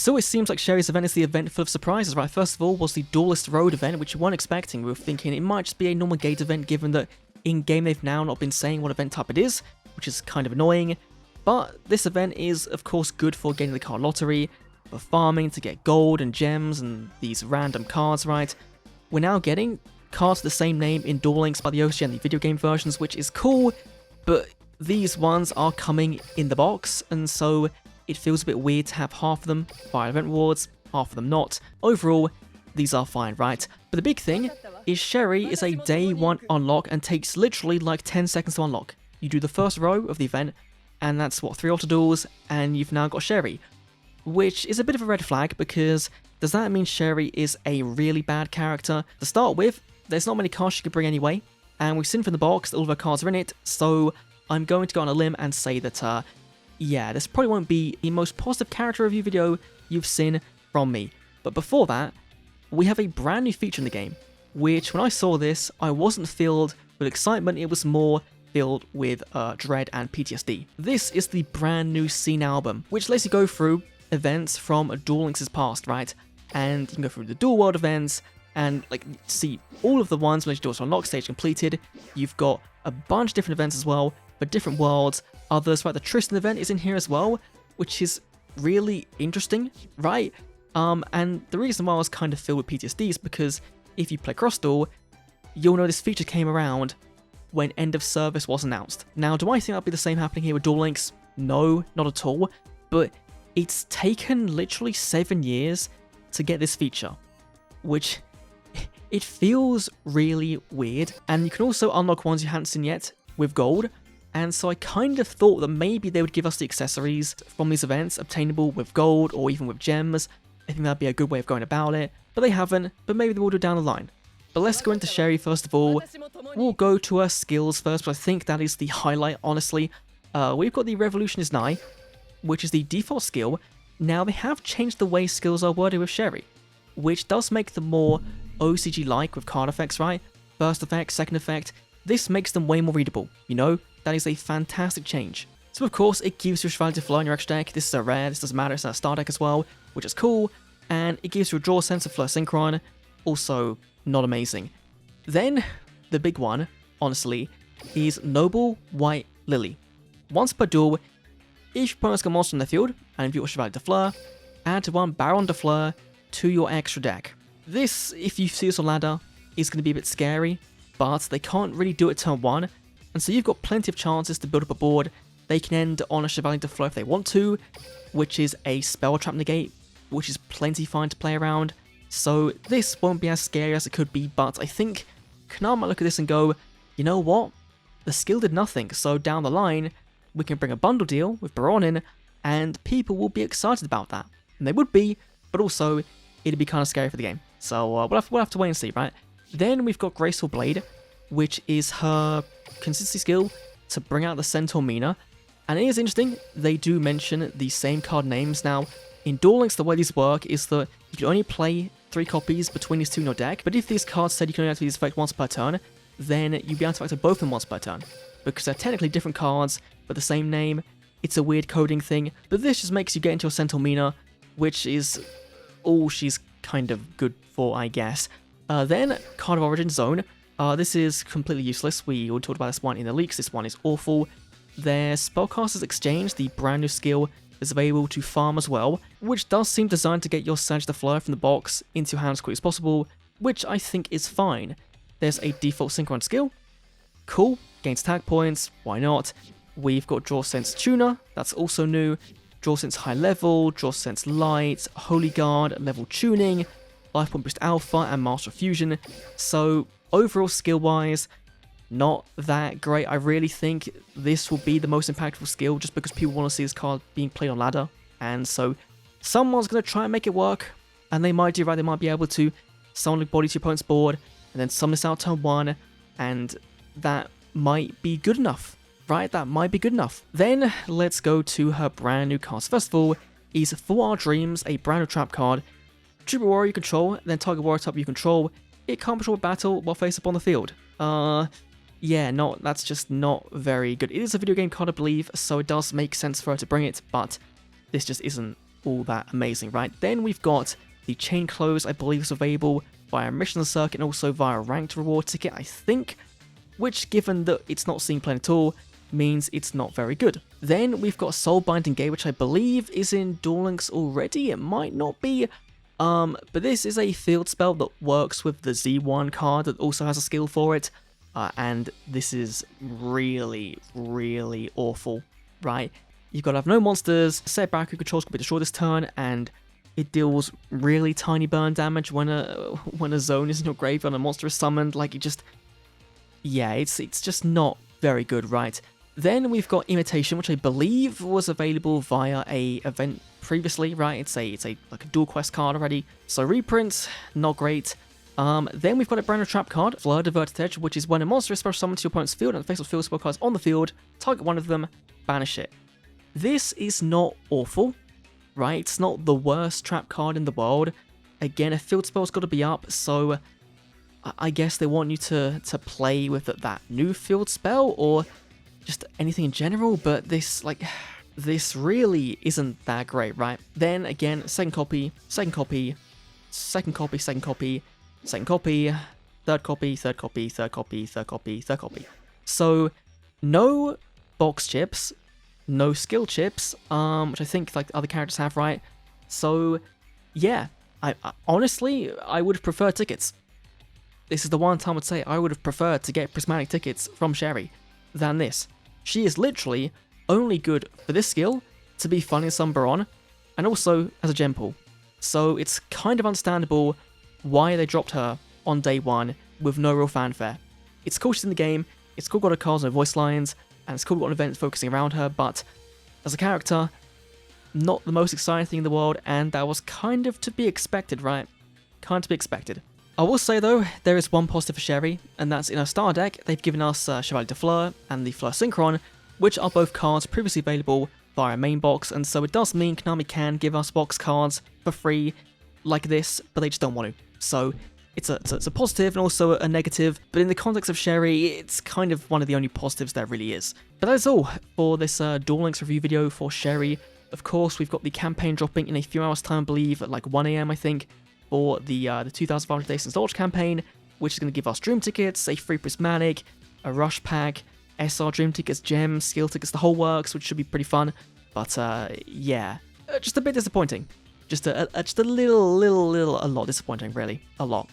So it seems like Sherry's event is the event full of surprises, right? First of all was the Duelist Road event, which you weren't expecting. We were thinking it might just be a normal gate event, given that in-game they've now not been saying what event type it is, which is kind of annoying. But this event is, of course, good for getting the card lottery, for farming to get gold and gems and these random cards, right? We're now getting cards with the same name in Duel Links by the OG and the video game versions, which is cool, but these ones are coming in the box, and so it feels a bit weird to have half of them via event rewards, half of them not. Overall, these are fine, right? But the big thing is Sherry is a day 1 unlock and takes literally like 10 seconds to unlock. You do the first row of the event, and that's what, 3 auto duels, and you've now got Sherry. Which is a bit of a red flag, because does that mean Sherry is a really bad character? To start with, there's not many cards she could bring anyway, and we've seen from the box that all of her cards are in it, so I'm going to go on a limb and say that, yeah, this probably won't be the most positive character review video you've seen from me. But before that, we have a brand new feature in the game, which when I saw this, I wasn't filled with excitement, it was more filled with dread and PTSD. This is the brand new Scene album, which lets you go through events from Duel Links' past, right? And you can go through the Duel World events, and like see all of the ones when you do it unlock stage completed. You've got a bunch of different events as well for different worlds. Others, right? The Tristan event is in here as well, which is really interesting, right? And the reason why I was kind of filled with PTSD is because if you play Cross Duel, you'll know this feature came around when End of Service was announced. Now, do I think that'll be the same happening here with Duel Links? No, not at all. But it's taken literally 7 years to get this feature, which it feels really weird. And you can also unlock ones you haven't seen yet with gold. And so I kind of thought that maybe they would give us the accessories from these events obtainable with gold or even with gems. I think that'd be a good way of going about it, but they haven't, but maybe they will do down the line. But let's go into Sherry first of all. We'll go to her skills first, but I think that is the highlight, honestly. We've got the Revolution is Nigh, which is the default skill. Now they have changed the way skills are worded with Sherry, which does make them more OCG-like with card effects, right? First effect, second effect. This makes them way more readable, you know? That is a fantastic change. So of course, it gives you a Chevalier de Fleur in your extra deck. This is a rare, this doesn't matter, it's a star deck as well, which is cool. And it gives you a draw sense of Fleur Synchron, also not amazing. Then, the big one, honestly, is Noble White Lily. Once per duel, if your opponent's got a monster in the field, and if you've got Chevalier de Fleur, add 1 Baron de Fleur to your extra deck. This, if you see this on ladder, is going to be a bit scary, but they can't really do it turn 1, and so you've got plenty of chances to build up a board. They can end on a Chevalier de Fleur if they want to, which is a Spell Trap Negate, which is plenty fine to play around. So this won't be as scary as it could be, but I think Kanar might look at this and go, you know what? The skill did nothing, so down the line, we can bring a bundle deal with Baron in, and people will be excited about that. And they would be, but also, it'd be kind of scary for the game. So we'll have to wait and see, right? Then we've got Graceful Blade, which is her consistency skill to bring out the Centaur Mina. And it is interesting, they do mention the same card names. Now, in Duel Links, the way these work is that you can only play 3 copies between these two in your deck, but if these cards said you can only activate this effect once per turn, then you'd be able to activate both of them once per turn. Because they're technically different cards, but the same name. It's a weird coding thing, but this just makes you get into a Centaur Mina, which is all she's kind of good for, I guess. Then, Card of Origin Zone. This is completely useless. We already talked about this one in the leaks. This one is awful. Their Spellcaster's Exchange, the brand new skill, is available to farm as well, which does seem designed to get your Sage de Fleur from the box into your hand as quickly as possible, which I think is fine. There's a default Synchron skill. Cool. Gains tag points. Why not? We've got Draw Sense Tuner. That's also new. Draw Sense High Level, Draw Sense Light, Holy Guard, Level Tuning, Life Point Boost Alpha, and Master Fusion. So, overall skill-wise, not that great. I really think this will be the most impactful skill just because people want to see this card being played on ladder. And so, someone's going to try and make it work. And they might do right. They might be able to summon a body to your opponent's board and then summon this out turn 1. And that might be good enough. Right, that might be good enough. Then, let's go to her brand new cards. First of all, is For Our Dreams, a brand new trap card. Tribute Warrior you control, then target warrior type you control. It can't control a battle while face up on the field. Yeah, that's just not very good. It is a video game card, I believe, so it does make sense for her to bring it, but this just isn't all that amazing, right? Then we've got the Chain Clothes, I believe is available via Mission Circuit and also via a Ranked Reward ticket, I think, which, given that it's not seen playing at all, means it's not very good. Then we've got Soul Binding Gate, which I believe is in Duel Links already. It might not be, but this is a field spell that works with the Z1 card that also has a skill for it, and this is really, really awful, right? You've got to have no monsters, set back who controls can be destroyed this turn, and it deals really tiny burn damage when a zone is in your graveyard and a monster is summoned. Like, it just, yeah, it's just not very good, right? Then we've got Imitation, which I believe was available via a event previously, right? It's a like a dual quest card already. So reprints, not great. Then we've got a brand new trap card, Fleur Diverted Edge, which is when a monster is special summoned to your opponent's field and the face of field spell cards on the field, target one of them, banish it. This is not awful, right? It's not the worst trap card in the world. Again, a field spell's got to be up, so I guess they want you to play with that new field spell or just anything in general, but this really isn't that great, right? Then again, second copy, second copy, second copy, second copy, second copy, third copy, third copy, third copy, third copy, third copy. So no box chips, no skill chips, which I think like other characters have, right? So yeah, I honestly, I would have preferred tickets. This is the one time I'd say I would have preferred to get prismatic tickets from Sherry than this. She is literally only good for this skill, to be fun in Sunbaron, and also as a gem pool. So it's kind of understandable why they dropped her on day one with no real fanfare. It's cool she's in the game, it's cool got her cards, no voice lines, and it's cool got an event focusing around her, but as a character, not the most exciting thing in the world, and that was kind of to be expected, right? Kind of to be expected. I will say though, there is one positive for Sherry, and that's in her star deck, they've given us Chevalier de Fleur and the Fleur Synchron, which are both cards previously available via main box, and so it does mean Konami can give us box cards for free like this, but they just don't want to. So it's a positive and also a negative, but in the context of Sherry, it's kind of one of the only positives there really is. But that is all for this Duel Links review video for Sherry. Of course, we've got the campaign dropping in a few hours time, I believe, at like 1 AM, I think, for the 2,500 Days Since Launch campaign, which is going to give us Dream Tickets, a free Prismatic, a Rush Pack, SR Dream Tickets, Gems, Skill Tickets, the whole works, which should be pretty fun. But yeah, just a bit disappointing. Just a lot disappointing, really. A lot.